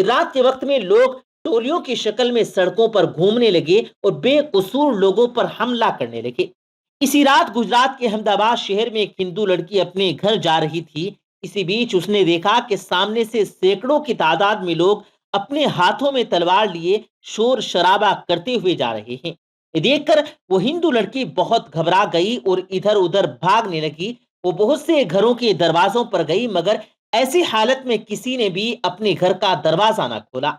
پھر رات کے وقت میں لوگ ٹولیوں کی شکل میں سڑکوں پر گھومنے لگے اور بے قصور لوگوں پر حملہ کرنے لگے۔ اسی رات گجرات کے احمد آباد شہر میں ایک ہندو لڑکی اپنے گھر جا رہی تھی۔ اسی بیچ اس نے دیکھا کہ سامنے سے سینکڑوں کی تعداد میں لوگ اپنے ہاتھوں میں تلوار لیے شور شرابہ کرتے ہوئے جا رہے ہیں۔ یہ دیکھ کر وہ ہندو لڑکی بہت گھبرا گئی اور ادھر ادھر بھاگنے لگی۔ وہ بہت سے گھروں کے دروازوں پر گئی، مگر ایسی حالت میں کسی نے بھی اپنے گھر کا دروازہ نہ کھولا۔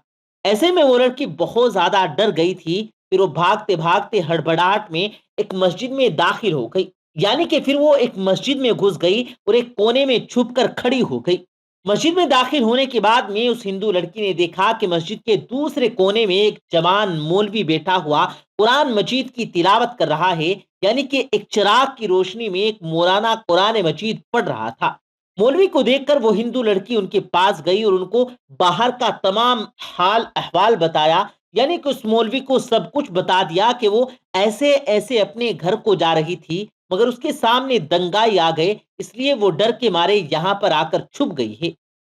ایسے میں وہ لڑکی بہت زیادہ ڈر گئی تھی۔ پھر وہ بھاگتے بھاگتے ہڑبڑاہٹ میں ایک مسجد میں داخل ہو گئی، یعنی کہ پھر وہ ایک مسجد میں گھس گئی اور ایک کونے میں چھپ کر کھڑی ہو گئی۔ مسجد میں داخل ہونے کے بعد میں اس ہندو لڑکی نے دیکھا کہ مسجد کے دوسرے کونے میں ایک جوان مولوی بیٹھا ہوا قرآن مجید کی تلاوت کر رہا ہے، یعنی کہ ایک چراغ کی روشنی میں ایک مولانا قرآن مجید پڑھ رہا تھا۔ مولوی کو دیکھ کر وہ ہندو لڑکی ان کے پاس گئی اور ان کو باہر کا تمام حال احوال بتایا، یعنی کہ اس مولوی کو سب کچھ بتا دیا کہ وہ ایسے ایسے اپنے گھر کو جا رہی تھی، مگر اس کے سامنے دنگائی آ گئے، اس لیے وہ ڈر کے مارے یہاں پر آ کر چھپ گئی ہے۔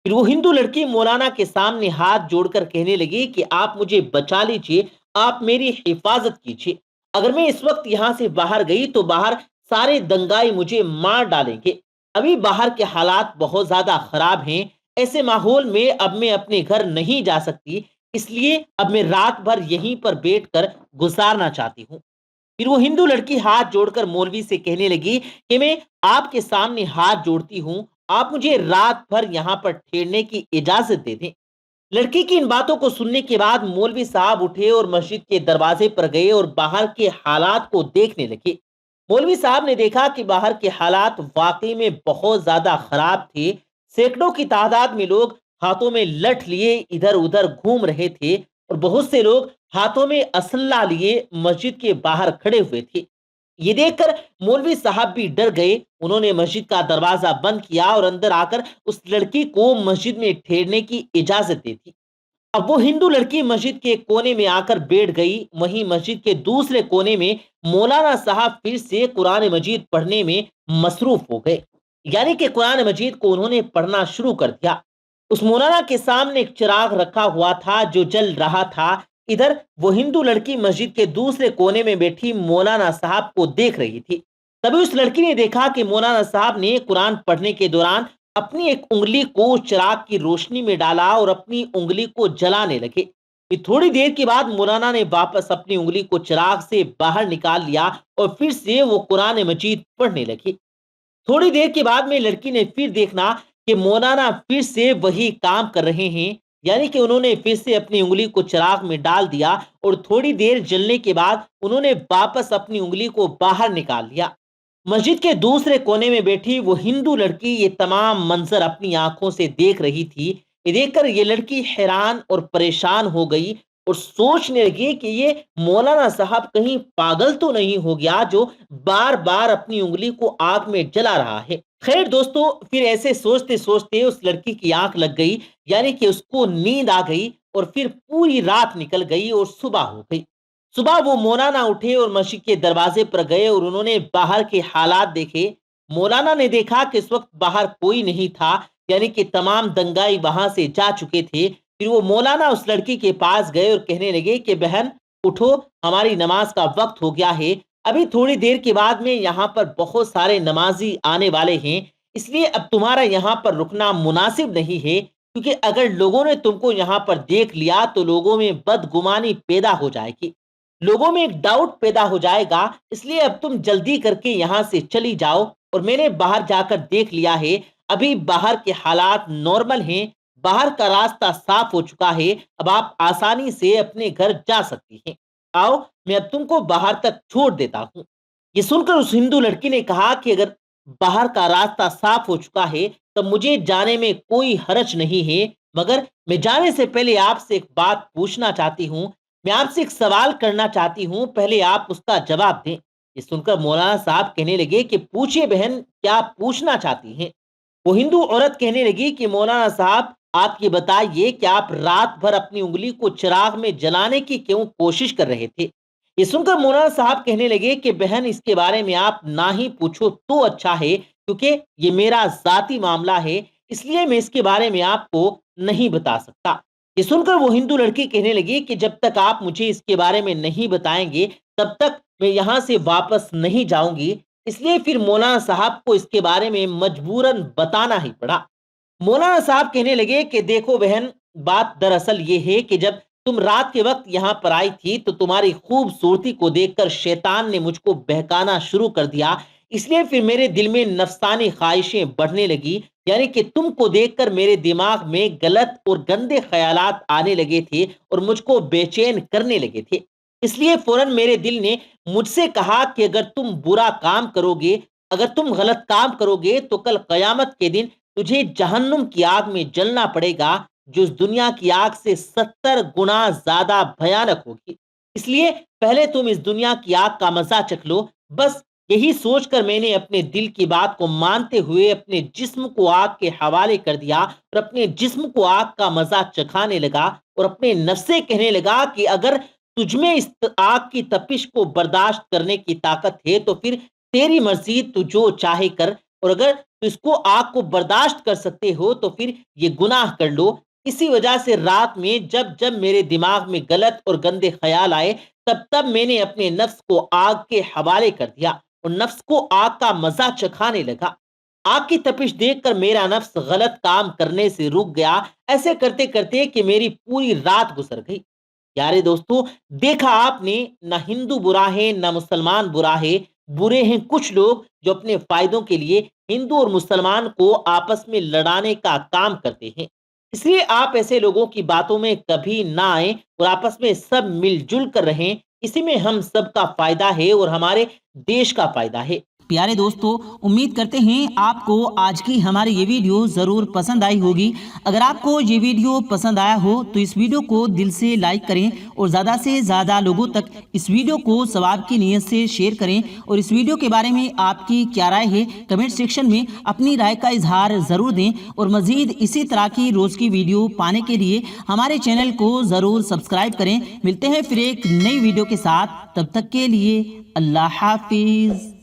پھر وہ ہندو لڑکی مولانا کے سامنے ہاتھ جوڑ کر کہنے لگی کہ آپ مجھے بچا لیجئے، آپ میری حفاظت کیجئے۔ اگر میں اس وقت یہاں سے باہر گئی تو باہر سارے دنگائی مجھے مار ڈالیں گے۔ ابھی باہر کے حالات بہت زیادہ خراب ہیں، ایسے ماحول میں اب میں اپنے گھر نہیں جا سکتی، اس لیے اب میں رات بھر یہیں پر بیٹھ کر گزارنا چاہتی ہوں۔ پھر وہ ہندو لڑکی ہاتھ جوڑ کر مولوی سے کہنے لگی کہ میں آپ کے سامنے ہاتھ جوڑتی ہوں، آپ مجھے رات بھر یہاں پر ٹھہرنے کی اجازت دے دیں۔ لڑکی کی ان باتوں کو سننے کے بعد مولوی صاحب اٹھے اور مسجد کے دروازے پر گئے اور باہر کے حالات کو دیکھنے لگے۔ مولوی صاحب نے دیکھا کہ باہر کے حالات واقعی میں بہت زیادہ خراب تھے۔ سینکڑوں کی تعداد میں لوگ ہاتھوں میں لٹھ لیے ادھر ادھر گھوم رہے تھے اور بہت سے لوگ ہاتھوں میں اسلحہ لیے مسجد کے باہر کھڑے ہوئے تھے۔ یہ دیکھ کر مولوی صاحب بھی ڈر گئے۔ انہوں نے مسجد کا دروازہ بند کیا اور اندر آ کر اس لڑکی کو مسجد میں ٹھہرنے کی اجازت دے دی۔ اب وہ ہندو لڑکی مسجد کے کونے میں آ کر بیٹھ گئی۔ وہیں مسجد کے دوسرے کونے میں مولانا صاحب پھر سے قرآن مجید پڑھنے میں مصروف ہو گئے، یعنی کہ قرآن مجید کو انہوں نے پڑھنا شروع کر دیا۔ اس مولانا کے سامنے ایک چراغ رکھا ہوا تھا جو جل رہا تھا۔ ادھر وہ ہندو لڑکی مسجد کے دوسرے کونے میں بیٹھی مولانا صاحب کو دیکھ رہی تھی۔ تبھی اس لڑکی نے دیکھا کہ مولانا صاحب نے قرآن پڑھنے کے دوران اپنی ایک انگلی کو چراغ کی روشنی میں ڈالا اور اپنی انگلی کو جلانے لگے۔ پھر تھوڑی دیر کے بعد مولانا نے واپس اپنی انگلی کو چراغ سے باہر نکال لیا اور پھر سے وہ قرآن مجید پڑھنے لگے۔ تھوڑی دیر کے بعد میں لڑکی نے پھر دیکھنا کہ مولانا پھر سے وہی کام کر رہے ہیں، یعنی کہ انہوں نے پھر سے اپنی انگلی کو چراغ میں ڈال دیا اور تھوڑی دیر جلنے کے بعد انہوں نے واپس اپنی انگلی کو باہر نکال لیا۔ مسجد کے دوسرے کونے میں بیٹھی وہ ہندو لڑکی یہ تمام منظر اپنی آنکھوں سے دیکھ رہی تھی۔ یہ دیکھ کر یہ لڑکی حیران اور پریشان ہو گئی اور سوچنے لگی کہ یہ مولانا صاحب کہیں پاگل تو نہیں ہو گیا جو بار بار اپنی انگلی کو آگ میں جلا رہا ہے۔ خیر دوستو، پھر ایسے سوچتے سوچتے اس لڑکی کی آنکھ لگ گئی، یعنی کہ اس کو نیند آ گئی اور پھر پوری رات نکل گئی اور صبح ہو گئی۔ صبح وہ مولانا اٹھے اور مسجد کے دروازے پر گئے اور انہوں نے باہر کے حالات دیکھے۔ مولانا نے دیکھا کہ اس وقت باہر کوئی نہیں تھا، یعنی کہ تمام دنگائی وہاں سے جا چکے تھے۔ پھر وہ مولانا اس لڑکی کے پاس گئے اور کہنے لگے کہ بہن اٹھو، ہماری نماز کا وقت ہو گیا ہے، ابھی تھوڑی دیر کے بعد میں یہاں پر بہت سارے نمازی آنے والے ہیں، اس لیے اب تمہارا یہاں پر رکنا مناسب نہیں ہے، کیونکہ اگر لوگوں نے تم کو یہاں پر دیکھ لیا تو لوگوں میں بدگمانی پیدا ہو جائے گی، لوگوں میں ایک ڈاؤٹ پیدا ہو جائے گا، اس لیے اب تم جلدی کر کے یہاں سے چلی جاؤ۔ اور میں نے باہر جا کر دیکھ لیا ہے، ابھی باہر کے حالات نارمل ہیں، باہر کا راستہ صاف ہو چکا ہے، اب آپ آسانی سے اپنے گھر جا سکتی ہیں، آؤ میں اب تم کو باہر تک چھوڑ دیتا ہوں۔ یہ سن کر اس ہندو لڑکی نے کہا کہ اگر باہر کا راستہ صاف ہو چکا ہے تب مجھے جانے میں کوئی حرج نہیں ہے، مگر میں جانے سے پہلے آپ سے ایک بات پوچھنا چاہتی ہوں، میں آپ سے ایک سوال کرنا چاہتی ہوں، پہلے آپ اس کا جواب دیں۔ یہ سن کر مولانا صاحب کہنے لگے کہ پوچھئے بہن، کیا پوچھنا چاہتی ہیں؟ وہ ہندو عورت کہنے لگی کہ مولانا صاحب آپ یہ بتائیے کہ آپ رات بھر اپنی انگلی کو چراغ میں جلانے کی کیوں کوشش کر رہے تھے؟ یہ سن کر مولانا صاحب کہنے لگے کہ بہن اس کے بارے میں آپ نہ ہی پوچھو تو اچھا ہے، کیونکہ یہ میرا ذاتی معاملہ ہے، اس لیے میں اس کے بارے میں آپ کو نہیں بتا سکتا۔ یہ سن کر وہ ہندو لڑکی کہنے لگی کہ جب تک آپ مجھے اس کے بارے میں نہیں بتائیں گے تب تک میں یہاں سے واپس نہیں جاؤں گی۔ اس لیے پھر مولانا صاحب کو اس کے بارے میں مجبوراً بتانا ہی پڑا۔ مولانا صاحب کہنے لگے کہ دیکھو بہن، بات دراصل یہ ہے کہ جب تم رات کے وقت یہاں پر آئی تھی تو تمہاری خوبصورتی کو دیکھ کر شیطان نے مجھ کو بہکانا شروع کر دیا، اس لیے پھر میرے دل میں نفسانی خواہشیں بڑھنے لگی، یعنی کہ تم کو دیکھ کر میرے دماغ میں غلط اور گندے خیالات آنے لگے تھے اور مجھ کو بے چین کرنے لگے تھے۔ اس لیے فوراً میرے دل نے مجھ سے کہا کہ اگر تم برا کام کرو گے، اگر تم غلط کام کرو گے تو کل قیامت کے دن تجھے جہنم کی آگ میں جلنا پڑے گا، جو اس دنیا کی آگ سے 70 گنا زیادہ بھیانک ہوگی۔ اس لیے پہلے تم اس دنیا کی آگ کا مزہ چکھ لو۔ بس یہی سوچ کر میں نے اپنے دل کی بات کو مانتے ہوئے اپنے جسم کو آگ کے حوالے کر دیا اور اپنے جسم کو آگ کا مزہ چکھانے لگا اور اپنے نفس سے کہنے لگا کہ اگر تجھ میں اس آگ کی تپش کو برداشت کرنے کی طاقت ہے تو پھر تیری مرضی، تو جو چاہے کر، اور اگر تو اس کو آگ کو برداشت کر سکتے ہو تو پھر یہ گناہ کر لو۔ اسی وجہ سے رات میں جب جب میرے دماغ میں غلط اور گندے خیال آئے تب تب میں نے اپنے نفس کو آگ کے حوالے کر دیا اور نفس کو آگ کا مزہ چکھانے لگا۔ آگ کی تپش دیکھ کر میرا نفس غلط کام کرنے سے رک گیا، ایسے کرتے کرتے کہ میری پوری رات گزر گئی۔ پیارے دوستو، دیکھا آپ نے، نہ ہندو برا ہے نہ مسلمان برا ہے، برے ہیں کچھ لوگ جو اپنے فائدوں کے لیے ہندو اور مسلمان کو آپس میں لڑانے کا کام کرتے ہیں۔ اس لیے آپ ایسے لوگوں کی باتوں میں کبھی نہ آئیں اور آپس میں سب مل جل کر رہیں، اسی میں ہم سب کا فائدہ ہے اور ہمارے دیش کا فائدہ ہے۔ پیارے دوستو، امید کرتے ہیں آپ کو آج کی ہماری یہ ویڈیو ضرور پسند آئی ہوگی۔ اگر آپ کو یہ ویڈیو پسند آیا ہو تو اس ویڈیو کو دل سے لائک کریں اور زیادہ سے زیادہ لوگوں تک اس ویڈیو کو ثواب کی نیت سے شیئر کریں، اور اس ویڈیو کے بارے میں آپ کی کیا رائے ہے کمنٹ سیکشن میں اپنی رائے کا اظہار ضرور دیں، اور مزید اسی طرح کی روز کی ویڈیو پانے کے لیے ہمارے چینل کو ضرور سبسکرائب کریں۔ ملتے ہیں پھر ایک نئی ویڈیو کے ساتھ، تب تک کے لیے اللہ حافظ۔